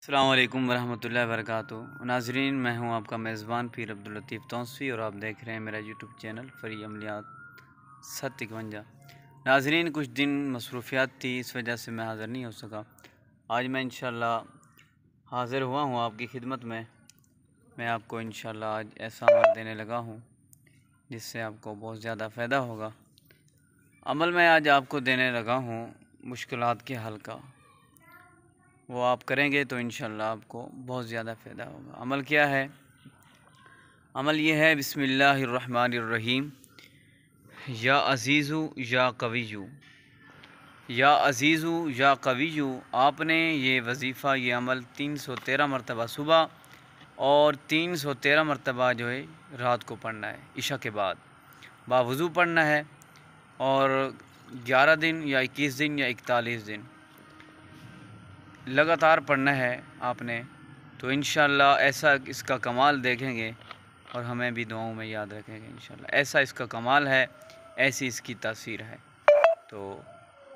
अस्सलाम वालेकुम वरहमतुल्लाहि वबरकातुहू। नाज़रीन, मैं हूं आपका मेज़बान पीर अब्दुल लतीफ़ तौंसफ़ी और आप देख रहे हैं मेरा यूट्यूब चैनल फ़री अमलियात 751। नाज़रीन, कुछ दिन मसरूफ़ियात थी, इस वजह से मैं हाज़िर नहीं हो सका। आज मैं इंशाअल्लाह हाज़िर हुआ हूं आपकी खिदमत में। मैं आपको इंशाअल्लाह आज ऐसा अमल देने लगा हूं जिससे आपको बहुत ज़्यादा फ़ायदा होगा। अमल मैं आज आपको देने लगा हूं मुश्किलात के हल का। वो आप करेंगे तो इंशाअल्लाह आपको बहुत ज़्यादा फ़ायदा होगा। अमल क्या है? अमल ये है, बिस्मिल्लाहिर्रहमानिर्रहीम। या अज़ीज़ु या कविय्यु, या अज़ीज़ु या कविय्यु। आपने ये वज़ीफ़ा, ये अमल 313 मरतबा सुबह और 313 मरतबा जो है रात को पढ़ना है, इशा के बाद बावुज़ू पढ़ना है। और 11 दिन या 21 दिन या 41 दिन लगातार पढ़ना है आपने, तो इंशाअल्लाह ऐसा इसका कमाल देखेंगे और हमें भी दुआओं में याद रखेंगे इंशाअल्लाह। ऐसा इसका कमाल है, ऐसी इसकी तासीर है। तो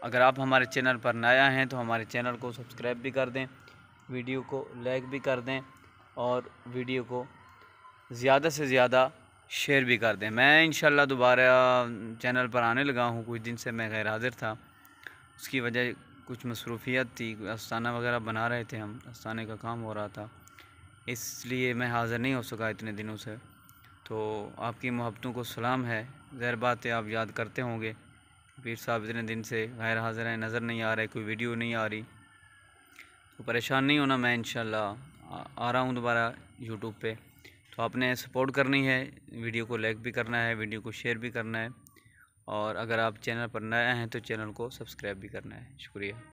अगर आप हमारे चैनल पर नया हैं तो हमारे चैनल को सब्सक्राइब भी कर दें, वीडियो को लाइक भी कर दें और वीडियो को ज़्यादा से ज़्यादा शेयर भी कर दें। मैं इंशाअल्लाह दोबारा चैनल पर आने लगा हूँ। कुछ दिन से मैं गैर हाज़िर था, उसकी वजह कुछ मसरूफ़ियत थी। आस्ताना वगैरह बना रहे थे हम, आस्ताने का काम हो रहा था, इसलिए मैं हाज़िर नहीं हो सका इतने दिनों से। तो आपकी मोहब्बतों को सलाम है। ज़ाहिर बात है आप याद करते होंगे, पीर साहब इतने दिन से गैर हाज़िर हैं, नज़र नहीं आ रहे, कोई वीडियो नहीं आ रही। तो परेशान नहीं होना, मैं इंशाअल्लाह आ रहा हूँ दोबारा यूट्यूब पे। तो आपने सपोर्ट करनी है, वीडियो को लाइक भी करना है, वीडियो को शेयर भी करना है, और अगर आप चैनल पर नए हैं तो चैनल को सब्सक्राइब भी करना है। शुक्रिया।